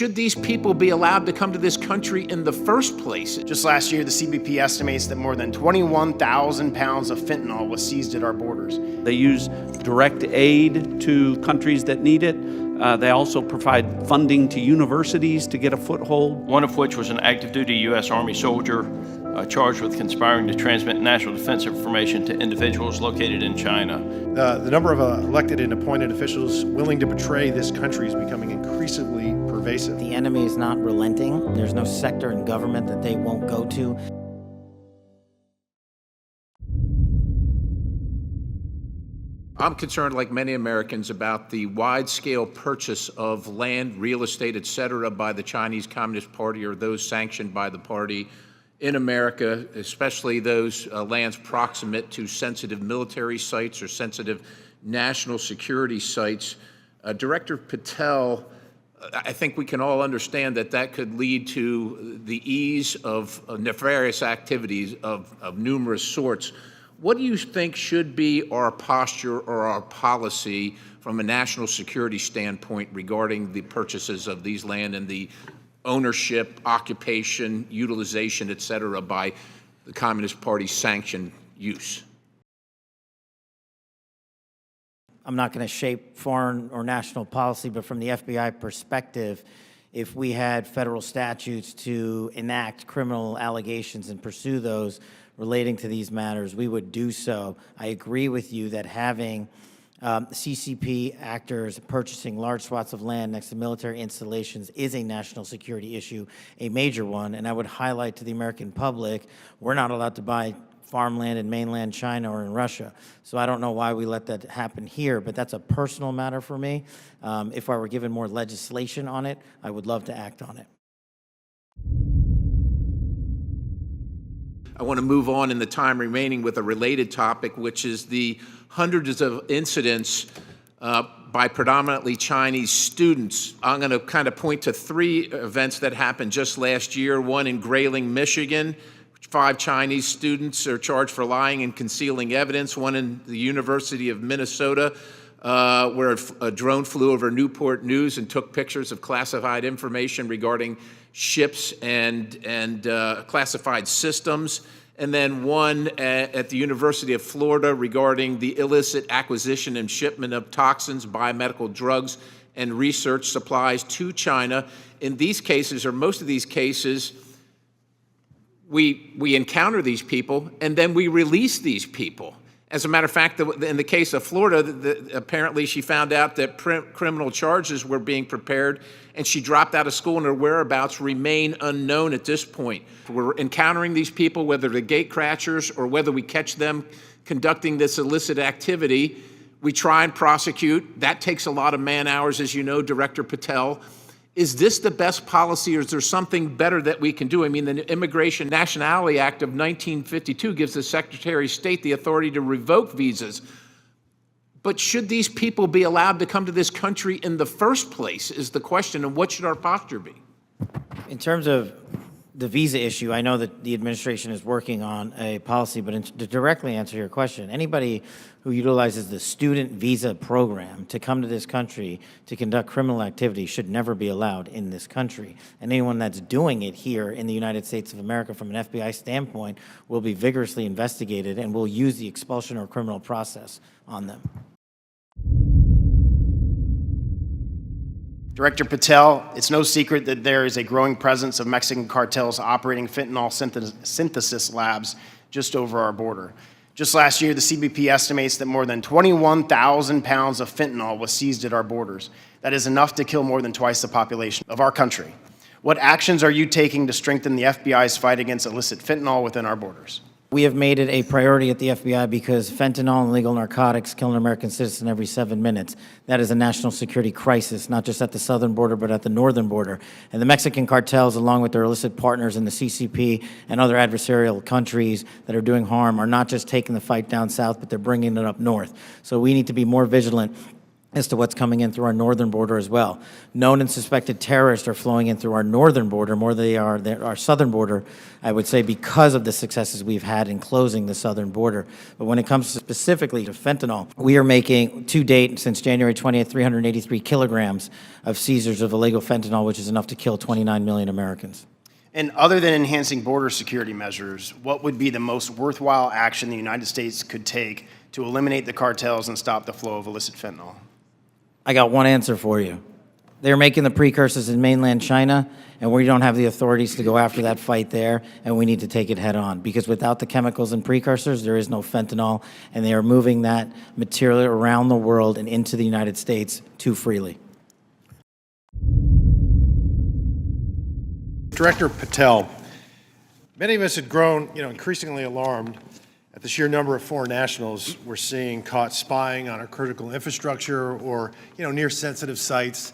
should these people be allowed to come to this country in the first place? Just last year, the CBP estimates that more than 21,000 pounds of fentanyl was seized at our borders. They use direct aid to countries that need it. They also provide funding to universities to get a foothold. One of which was an active duty U.S. Army soldier charged with conspiring to transmit national defense information to individuals located in China. The number of elected and appointed officials willing to betray this country is becoming increasingly pervasive. The enemy is not relenting. There's no sector in government that they won't go to. I'm concerned, like many Americans, about the wide-scale purchase of land, real estate, et cetera, by the Chinese Communist Party or those sanctioned by the party in America, especially those lands proximate to sensitive military sites or sensitive national security sites. Director Patel, I think we can all understand that that could lead to the ease of nefarious activities of numerous sorts. What do you think should be our posture or our policy from a national security standpoint regarding the purchases of these land and the ownership, occupation, utilization, et cetera, by the Communist Party sanctioned use? I'm not going to shape foreign or national policy, but from the FBI perspective, if we had federal statutes to enact criminal allegations and pursue those relating to these matters, we would do so. I agree with you that having CCP actors purchasing large swaths of land next to military installations is a national security issue, a major one, and I would highlight to the American public, we're not allowed to buy farmland in mainland China or in Russia. So I don't know why we let that happen here, but that's a personal matter for me. If I were given more legislation on it, I would love to act on it. I want to move on in the time remaining with a related topic, which is the hundreds of incidents by predominantly Chinese students. I'm going to kind of point to three events that happened just last year. One in Grayling, Michigan. 5 Chinese students are charged for lying and concealing evidence. One in the University of Minnesota, where a drone flew over Newport News and took pictures of classified information regarding ships and classified systems. And then one at the University of Florida regarding the illicit acquisition and shipment of toxins, biomedical drugs, and research supplies to China. In these cases, or most of these cases, we encounter these people and then we release these people. As a matter of fact, in the case of Florida, apparently she found out that criminal charges were being prepared and she dropped out of school and her whereabouts remain unknown at this point. We're encountering these people, whether they're gatecrashers or whether we catch them conducting this illicit activity. We try and prosecute. That takes a lot of man hours, as you know, Director Patel. Is this the best policy, or is there something better that we can do? I mean, the Immigration Nationality Act of 1952 gives the Secretary of State the authority to revoke visas. But should these people be allowed to come to this country in the first place is the question, and what should our posture be? In terms of the visa issue, I know that the administration is working on a policy, but to directly answer your question, anybody who utilizes the student visa program to come to this country to conduct criminal activity should never be allowed in this country. And anyone that's doing it here in the United States of America from an FBI standpoint will be vigorously investigated and will use the expulsion or criminal process on them. Director Patel, it's no secret that there is a growing presence of Mexican cartels operating fentanyl synthesis labs just over our border. Just last year, the CBP estimates that more than 21,000 pounds of fentanyl was seized at our borders. That is enough to kill more than twice the population of our country. What actions are you taking to strengthen the FBI's fight against illicit fentanyl within our borders? We have made it a priority at the FBI because fentanyl and illegal narcotics kill an American citizen every 7 minutes. That is a national security crisis, not just at the southern border, but at the northern border. And the Mexican cartels, along with their illicit partners in the CCP and other adversarial countries that are doing harm, are not just taking the fight down south, but they're bringing it up north. So we need to be more vigilant as to what's coming in through our northern border as well. Known and suspected terrorists are flowing in through our northern border more than they are our southern border, I would say, because of the successes we've had in closing the southern border. But when it comes specifically to fentanyl, we are making, to date, since January 20th, 383 kilograms of seizures of illegal fentanyl, which is enough to kill 29 million Americans. And other than enhancing border security measures, what would be the most worthwhile action the United States could take to eliminate the cartels and stop the flow of illicit fentanyl? I got one answer for you. They're making the precursors in mainland China, and we don't have the authorities to go after that fight there, and we need to take it head on. Because without the chemicals and precursors, there is no fentanyl, and they are moving that material around the world and into the United States too freely. Director Patel, many of us had grown, increasingly alarmed at the sheer number of foreign nationals we're seeing caught spying on our critical infrastructure or, near sensitive sites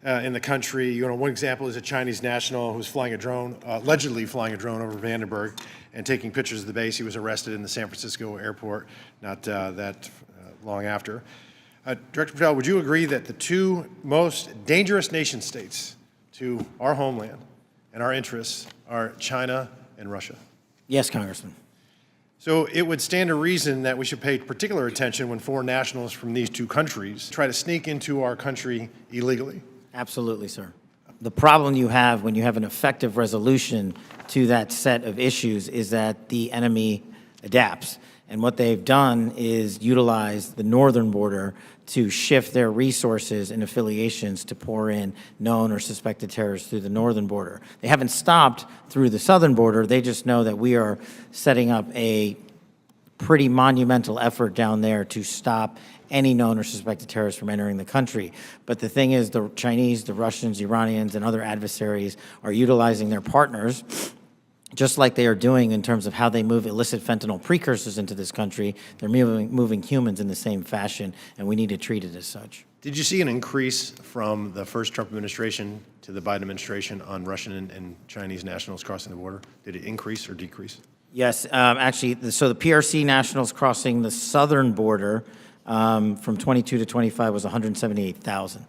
in the country. One example is a Chinese national who's flying a drone, allegedly flying a drone over Vandenberg and taking pictures of the base. He was arrested in the San Francisco airport not that long after. Director Patel, would you agree that the two most dangerous nation states to our homeland and our interests are China and Russia? Yes, Congressman. So it would stand to reason that we should pay particular attention when foreign nationals from these two countries try to sneak into our country illegally. Absolutely, sir. The problem you have when you have an effective resolution to that set of issues is that the enemy adapts. And what they've done is utilize the northern border to shift their resources and affiliations to pour in known or suspected terrorists through the northern border. They haven't stopped through the southern border. They just know that we are setting up a pretty monumental effort down there to stop any known or suspected terrorists from entering the country. But the thing is, the Chinese, the Russians, Iranians, and other adversaries are utilizing their partners, just like they are doing in terms of how they move illicit fentanyl precursors into this country. They're moving humans in the same fashion, and we need to treat it as such. Did you see an increase from the first Trump administration to the Biden administration on Russian and Chinese nationals crossing the border? Did it increase or decrease? Yes, actually, so the PRC nationals crossing the southern border from 22 to 25 was 178,000.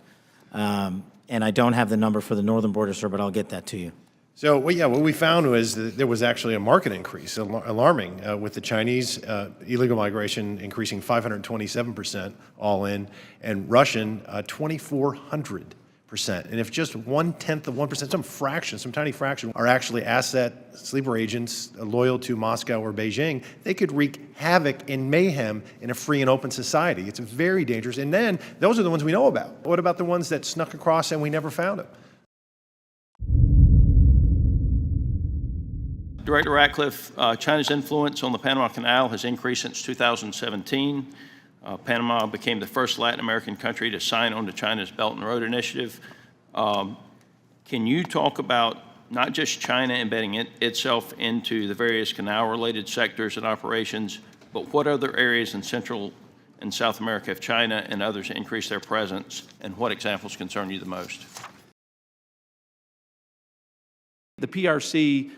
And I don't have the number for the northern border, sir, but I'll get that to you. So, what we found was that there was actually a market increase, alarming, with the Chinese illegal migration increasing 527% all in, and Russian 2,400%. And if just 1/10 of 1%, some tiny fraction, are actually asset sleeper agents loyal to Moscow or Beijing, they could wreak havoc and mayhem in a free and open society. It's very dangerous. And then those are the ones we know about. What about the ones that snuck across and we never found them? Director Ratcliffe, China's influence on the Panama Canal has increased since 2017. Panama became the first Latin American country to sign on to China's Belt and Road Initiative. Can you talk about not just China embedding itself into the various canal-related sectors and operations, but what other areas in Central and South America have China and others increased their presence, and what examples concern you the most? The PRC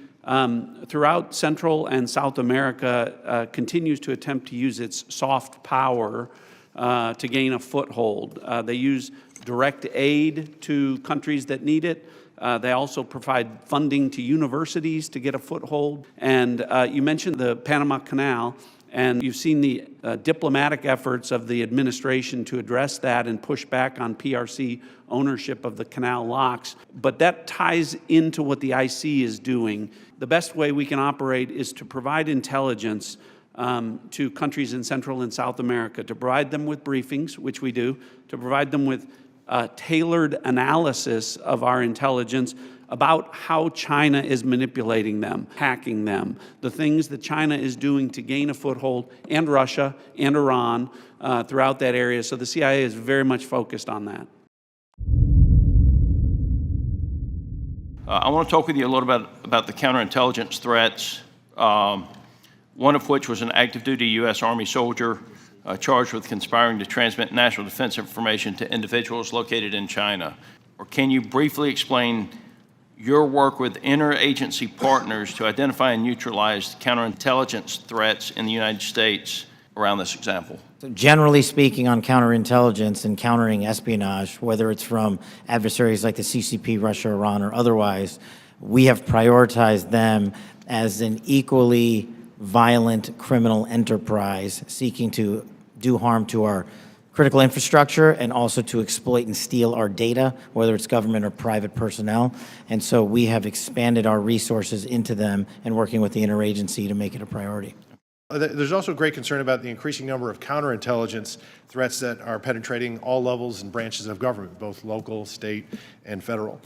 throughout Central and South America continues to attempt to use its soft power to gain a foothold. They use direct aid to countries that need it. They also provide funding to universities to get a foothold. And you mentioned the Panama Canal, and you've seen the diplomatic efforts of the administration to address that and push back on PRC ownership of the canal locks. But that ties into what the IC is doing. The best way we can operate is to provide intelligence to countries in Central and South America, to provide them with briefings, which we do, to provide them with tailored analysis of our intelligence about how China is manipulating them, hacking them, the things that China is doing to gain a foothold, and Russia and Iran throughout that area. So the CIA is very much focused on that. I want to talk with you a little bit about the counterintelligence threats, one of which was an active-duty U.S. Army soldier charged with conspiring to transmit national defense information to individuals located in China. Or can you briefly explain your work with interagency partners to identify and neutralize counterintelligence threats in the United States, around this example? So generally speaking, on counterintelligence and countering espionage, whether it's from adversaries like the CCP, Russia, Iran, or otherwise, we have prioritized them as an equally violent criminal enterprise seeking to do harm to our critical infrastructure and also to exploit and steal our data, whether it's government or private personnel. And so we have expanded our resources into them and working with the interagency to make it a priority. There's also great concern about the increasing number of counterintelligence threats that are penetrating all levels and branches of government, both local, state, and federal.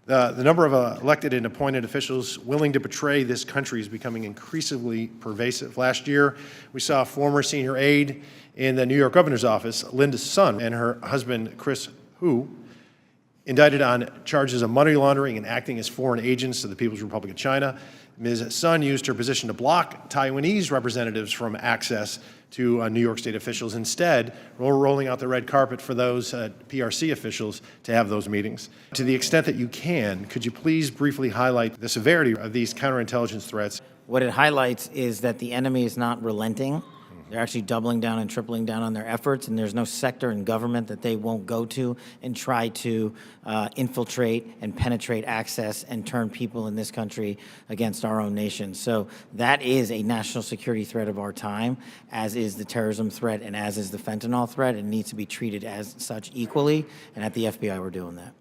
The number of elected and appointed officials willing to betray this country is becoming increasingly pervasive. Last year, we saw a former senior aide in the New York governor's office, Linda's son, and her husband, Chris Hu, indicted on charges of money laundering and acting as foreign agents to the People's Republic of China. Ms. Sun used her position to block Taiwanese representatives from access to New York State officials. Instead, we're rolling out the red carpet for those PRC officials to have those meetings. To the extent that you can, could you please briefly highlight the severity of these counterintelligence threats? What it highlights is that the enemy is not relenting. They're actually doubling down and tripling down on their efforts, and there's no sector in government that they won't go to and try to infiltrate and penetrate access and turn people in this country against our own nation. So that is a national security threat of our time, as is the terrorism threat and as is the fentanyl threat. It needs to be treated as such equally, and at the FBI we're doing that.